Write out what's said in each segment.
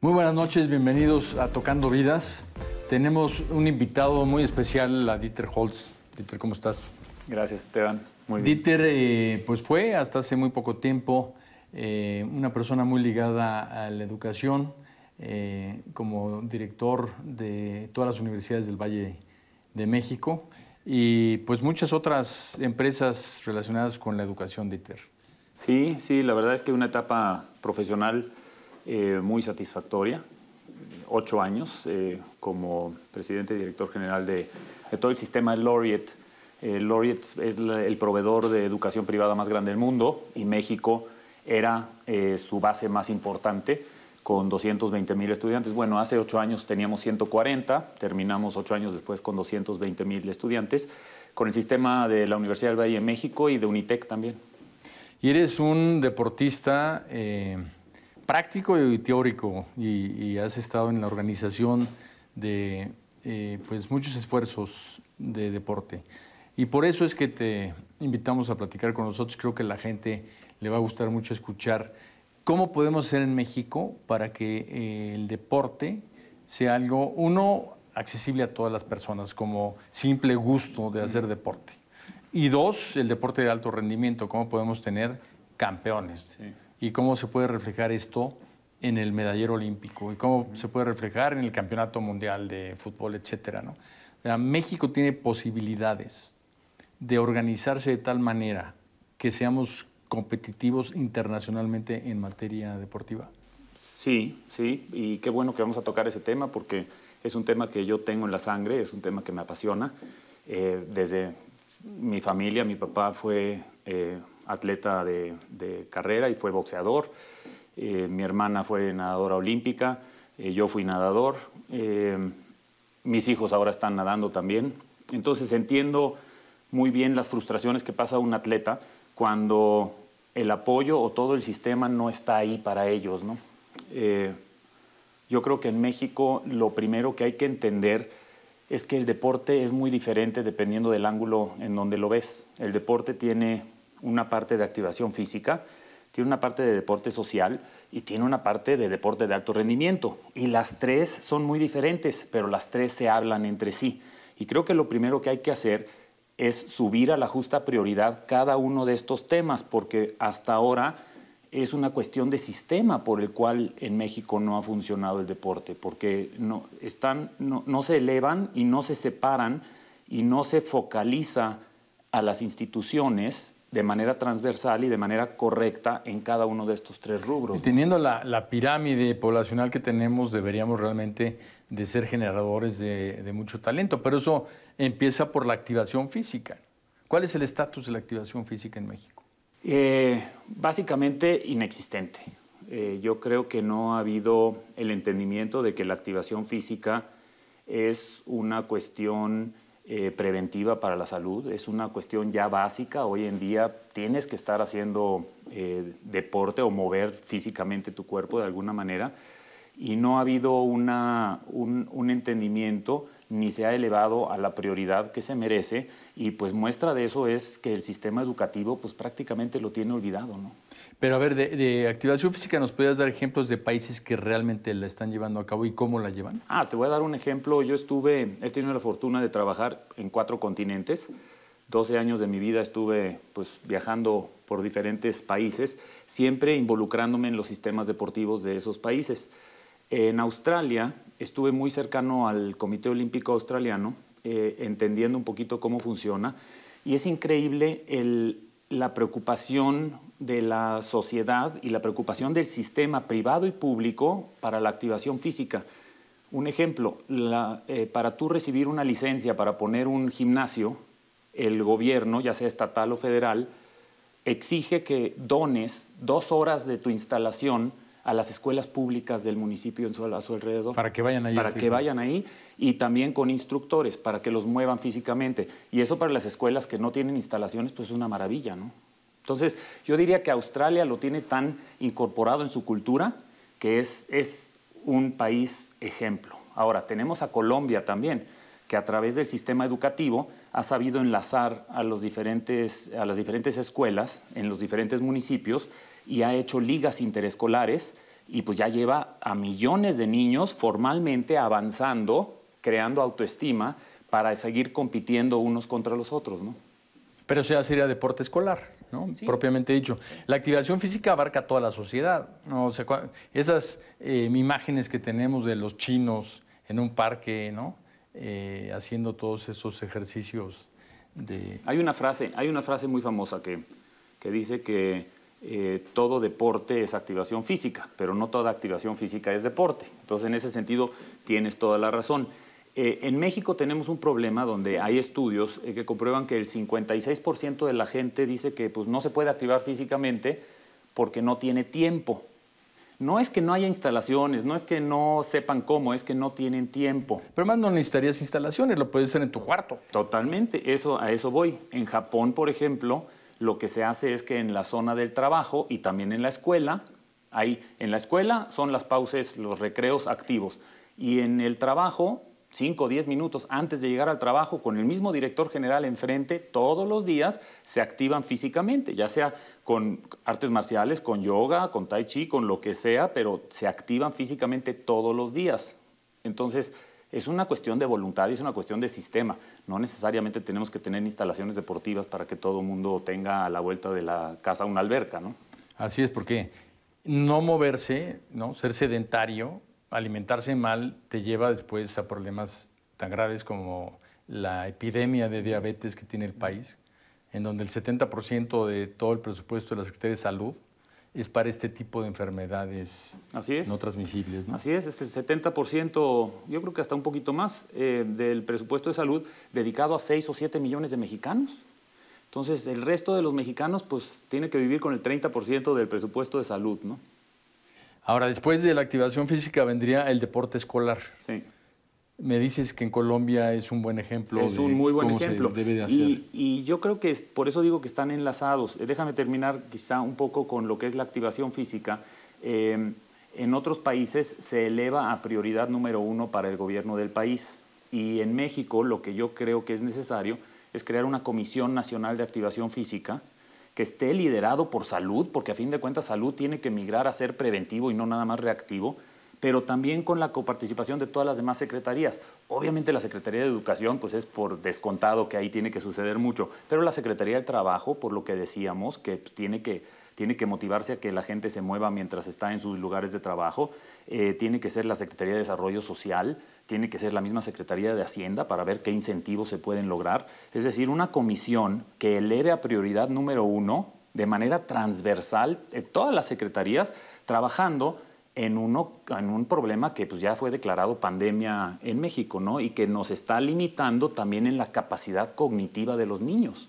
Muy buenas noches, bienvenidos a Tocando Vidas. Tenemos un invitado muy especial, a Dieter Holz. Dieter, ¿cómo estás? Gracias, Esteban. Muy bien. Dieter, pues fue hasta hace muy poco tiempo una persona muy ligada a la educación, como director de todas las universidades del Valle de México y pues muchas otras empresas relacionadas con la educación, Dieter. Sí, la verdad es que una etapa profesional muy satisfactoria. 8 años como presidente y director general de todo el sistema Laureate. Laureate es el proveedor de educación privada más grande del mundo y México era su base más importante con 220,000 estudiantes. Bueno, hace 8 años teníamos 140, terminamos 8 años después con 220,000 estudiantes, con el sistema de la Universidad del Valle de México y de Unitec también. Y eres un deportista práctico y teórico y has estado en la organización de pues muchos esfuerzos de deporte. Y por eso es que te invitamos a platicar con nosotros. Creo que a la gente le va a gustar mucho escuchar cómo podemos hacer en México para que el deporte sea algo, uno, accesible a todas las personas, como simple gusto de hacer deporte. Y dos, el deporte de alto rendimiento, cómo podemos tener campeones. Sí. Y cómo se puede reflejar esto en el medallero olímpico y cómo se puede reflejar en el campeonato mundial de fútbol, etcétera, ¿no? O sea, México tiene posibilidades de organizarse de tal manera que seamos competitivos internacionalmente en materia deportiva. Sí, y qué bueno que vamos a tocar ese tema porque es un tema que yo tengo en la sangre, es un tema que me apasiona. Desde mi familia, mi papá fue atleta de carrera y fue boxeador. Mi hermana fue nadadora olímpica, yo fui nadador. Mis hijos ahora están nadando también. Entonces entiendo muy bien las frustraciones que pasa un atleta cuando el apoyo o todo el sistema no está ahí para ellos, ¿no? Yo creo que en México lo primero que hay que entender es que el deporte es muy diferente dependiendo del ángulo en donde lo ves. El deporte tiene una parte de activación física, tiene una parte de deporte social y tiene una parte de deporte de alto rendimiento. Y las tres son muy diferentes, pero las tres se hablan entre sí. Y creo que lo primero que hay que hacer es subir a la justa prioridad cada uno de estos temas, porque hasta ahora es una cuestión de sistema por el cual en México no ha funcionado el deporte, porque no se elevan y no se separan y no se focaliza a las instituciones de manera transversal y de manera correcta en cada uno de estos tres rubros. Y teniendo la pirámide poblacional que tenemos, deberíamos realmente de ser generadores de mucho talento, pero eso empieza por la activación física. ¿Cuál es el estatus de la activación física en México? Básicamente inexistente. Yo creo que no ha habido el entendimiento de que la activación física es una cuestión preventiva para la salud, es una cuestión ya básica. Hoy en día tienes que estar haciendo deporte o mover físicamente tu cuerpo de alguna manera y no ha habido un entendimiento ni se ha elevado a la prioridad que se merece y pues muestra de eso es que el sistema educativo pues prácticamente lo tiene olvidado, ¿no? Pero a ver, de activación física, ¿nos podrías dar ejemplos de países que realmente la están llevando a cabo y cómo la llevan? Te voy a dar un ejemplo. He tenido la fortuna de trabajar en 4 continentes. 12 años de mi vida estuve pues, viajando por diferentes países, siempre involucrándome en los sistemas deportivos de esos países. En Australia estuve muy cercano al Comité Olímpico Australiano, entendiendo un poquito cómo funciona, y es increíble la preocupación de la sociedad y la preocupación del sistema privado y público para la activación física. Un ejemplo, para tú recibir una licencia para poner un gimnasio, el gobierno, ya sea estatal o federal, exige que dones 2 horas de tu instalación a las escuelas públicas del municipio a su alrededor. Para que vayan ahí. Para que vayan ahí y también con instructores, para que los muevan físicamente. Y eso para las escuelas que no tienen instalaciones, pues es una maravilla, ¿no? Entonces, yo diría que Australia lo tiene tan incorporado en su cultura que es un país ejemplo. Ahora, tenemos a Colombia también, que a través del sistema educativo ha sabido enlazar a las diferentes escuelas en los diferentes municipios y ha hecho ligas interescolares y pues ya lleva a millones de niños formalmente avanzando, creando autoestima para seguir compitiendo unos contra los otros, ¿no? Pero eso ya sería deporte escolar, ¿no? Sí. Propiamente dicho. La activación física abarca toda la sociedad, ¿no? O sea, esas imágenes que tenemos de los chinos en un parque, ¿no? Haciendo todos esos ejercicios de... Hay una frase muy famosa que dice que todo deporte es activación física, pero no toda activación física es deporte. Entonces, en ese sentido, tienes toda la razón. En México tenemos un problema donde hay estudios que comprueban que el 56% de la gente dice que pues, no se puede activar físicamente porque no tiene tiempo. No es que no haya instalaciones, no es que no sepan cómo, es que no tienen tiempo. Pero más no necesitarías instalaciones, lo puedes hacer en tu cuarto. Totalmente, a eso voy. En Japón, por ejemplo, lo que se hace es que en la zona del trabajo y también en la escuela, en la escuela son las pausas, los recreos activos, y en el trabajo 5 o 10 minutos antes de llegar al trabajo, con el mismo director general enfrente, todos los días se activan físicamente, ya sea con artes marciales, con yoga, con tai chi, con lo que sea, pero se activan físicamente todos los días. Entonces, es una cuestión de voluntad y es una cuestión de sistema. No necesariamente tenemos que tener instalaciones deportivas para que todo el mundo tenga a la vuelta de la casa una alberca, ¿no? Así es, porque no moverse, ¿no? Ser sedentario, alimentarse mal te lleva después a problemas tan graves como la epidemia de diabetes que tiene el país, en donde el 70% de todo el presupuesto de la Secretaría de Salud es para este tipo de enfermedades no transmisibles, ¿no? Así es el 70%, yo creo que hasta un poquito más, del presupuesto de salud dedicado a 6 o 7 millones de mexicanos. Entonces, el resto de los mexicanos pues tiene que vivir con el 30% del presupuesto de salud, ¿no? Ahora, después de la activación física vendría el deporte escolar. Sí. Me dices que en Colombia es un buen ejemplo. Es un muy buen ejemplo. Se debe de hacer. Y yo creo que por eso digo que están enlazados. Déjame terminar quizá un poco con lo que es la activación física. En otros países se eleva a prioridad número 1 para el gobierno del país. Y en México lo que yo creo que es necesario es crear una Comisión Nacional de Activación Física que esté liderado por salud, porque a fin de cuentas salud tiene que migrar a ser preventivo y no nada más reactivo, pero también con la coparticipación de todas las demás secretarías. Obviamente la Secretaría de Educación pues es por descontado que ahí tiene que suceder mucho, pero la Secretaría del Trabajo, por lo que decíamos, que tiene que motivarse a que la gente se mueva mientras está en sus lugares de trabajo, tiene que ser la Secretaría de Desarrollo Social, tiene que ser la misma Secretaría de Hacienda para ver qué incentivos se pueden lograr. Es decir, una comisión que eleve a prioridad número 1 de manera transversal todas las secretarías trabajando en un problema que pues, ya fue declarado pandemia en México, ¿no? Y que nos está limitando también en la capacidad cognitiva de los niños.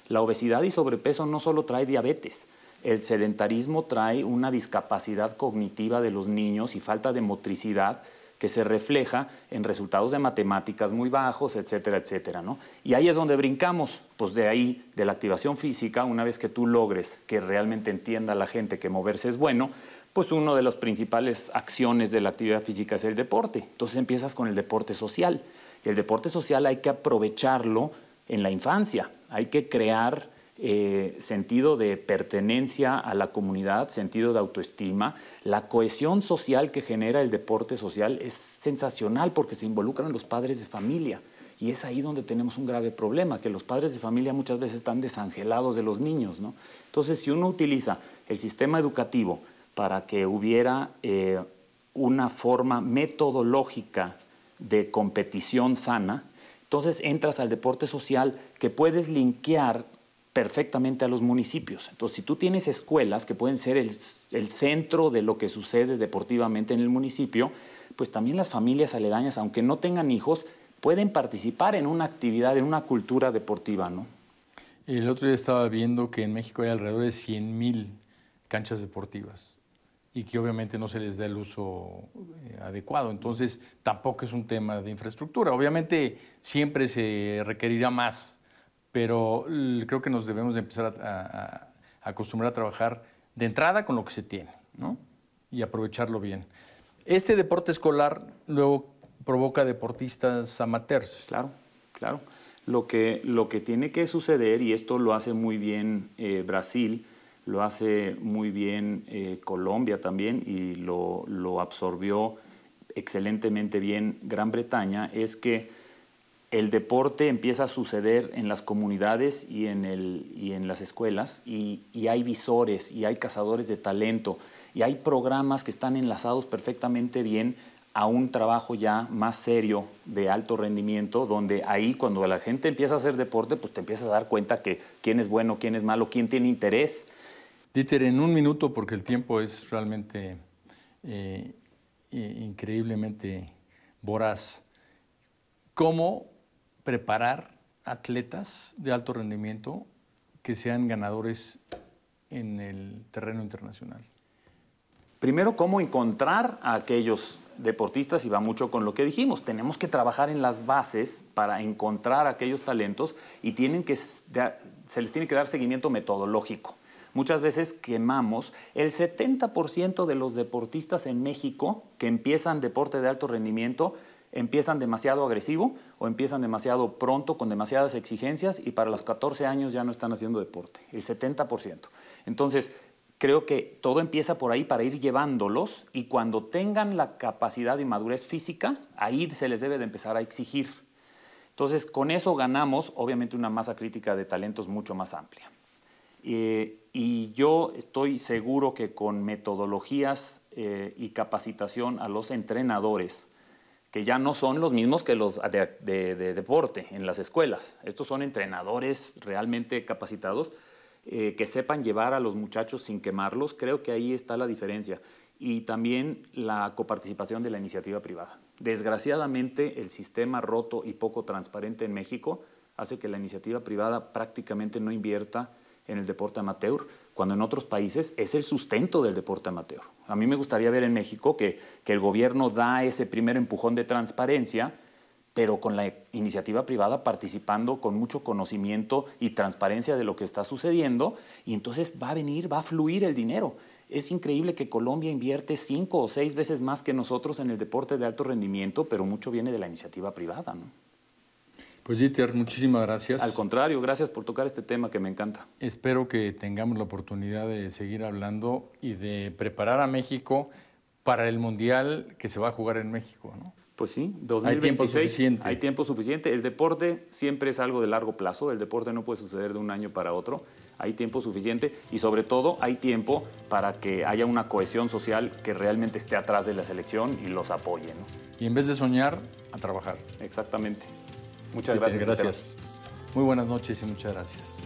La obesidad y sobrepeso no solo trae diabetes, el sedentarismo trae una discapacidad cognitiva de los niños y falta de motricidad que se refleja en resultados de matemáticas muy bajos, etcétera, etcétera, ¿no? Y ahí es donde brincamos, pues de ahí, de la activación física, una vez que tú logres que realmente entienda la gente que moverse es bueno, pues una de las principales acciones de la actividad física es el deporte. Entonces empiezas con el deporte social. Y el deporte social hay que aprovecharlo en la infancia, hay que crear sentido de pertenencia a la comunidad, sentido de autoestima. La cohesión social que genera el deporte social es sensacional porque se involucran los padres de familia. Y es ahí donde tenemos un grave problema, que los padres de familia muchas veces están desangelados de los niños, ¿no? Entonces, si uno utiliza el sistema educativo para que hubiera una forma metodológica de competición sana, entonces entras al deporte social que puedes linkear perfectamente a los municipios. Entonces, si tú tienes escuelas que pueden ser el centro de lo que sucede deportivamente en el municipio, pues también las familias aledañas, aunque no tengan hijos, pueden participar en una actividad, en una cultura deportiva, ¿no? El otro día estaba viendo que en México hay alrededor de 100,000 canchas deportivas y que obviamente no se les da el uso adecuado. Entonces, tampoco es un tema de infraestructura. Obviamente, siempre se requerirá más, pero creo que nos debemos de empezar a acostumbrar a trabajar de entrada con lo que se tiene, ¿no? Y aprovecharlo bien. Este deporte escolar luego provoca deportistas amateurs. Claro, claro. Lo que tiene que suceder, y esto lo hace muy bien Brasil, lo hace muy bien Colombia también y lo absorbió excelentemente bien Gran Bretaña, es que el deporte empieza a suceder en las comunidades y en las escuelas y hay visores y hay cazadores de talento y hay programas que están enlazados perfectamente bien a un trabajo ya más serio de alto rendimiento, donde ahí cuando la gente empieza a hacer deporte, pues te empiezas a dar cuenta que quién es bueno, quién es malo, quién tiene interés. Dieter, en un minuto, porque el tiempo es realmente increíblemente voraz, ¿cómo preparar atletas de alto rendimiento que sean ganadores en el terreno internacional? Primero, cómo encontrar a aquellos deportistas, y va mucho con lo que dijimos, tenemos que trabajar en las bases para encontrar aquellos talentos y se les tiene que dar seguimiento metodológico. Muchas veces quemamos el 70% de los deportistas en México que empiezan deporte de alto rendimiento, empiezan demasiado agresivo o empiezan demasiado pronto con demasiadas exigencias y para los 14 años ya no están haciendo deporte, el 70%. Entonces, creo que todo empieza por ahí para ir llevándolos y cuando tengan la capacidad y madurez física, ahí se les debe de empezar a exigir. Entonces, con eso ganamos, obviamente, una masa crítica de talentos mucho más amplia. Y yo estoy seguro que con metodologías y capacitación a los entrenadores, que ya no son los mismos que los de deporte en las escuelas, estos son entrenadores realmente capacitados, que sepan llevar a los muchachos sin quemarlos, creo que ahí está la diferencia. Y también la coparticipación de la iniciativa privada. Desgraciadamente, el sistema roto y poco transparente en México hace que la iniciativa privada prácticamente no invierta en el deporte amateur, cuando en otros países es el sustento del deporte amateur. A mí me gustaría ver en México que el gobierno da ese primer empujón de transparencia, pero con la iniciativa privada participando con mucho conocimiento y transparencia de lo que está sucediendo, y entonces va a fluir el dinero. Es increíble que Colombia invierte 5 o 6 veces más que nosotros en el deporte de alto rendimiento, pero mucho viene de la iniciativa privada, ¿no? Pues Dieter, muchísimas gracias. Al contrario, gracias por tocar este tema que me encanta. Espero que tengamos la oportunidad de seguir hablando y de preparar a México para el Mundial que se va a jugar en México, ¿no? Pues sí, 2026, hay tiempo suficiente. Hay tiempo suficiente. El deporte siempre es algo de largo plazo, el deporte no puede suceder de un año para otro. Hay tiempo suficiente y sobre todo hay tiempo para que haya una cohesión social que realmente esté atrás de la selección y los apoye, ¿no? Y en vez de soñar, a trabajar. Exactamente. Muchas gracias. Gracias. Muy buenas noches y muchas gracias.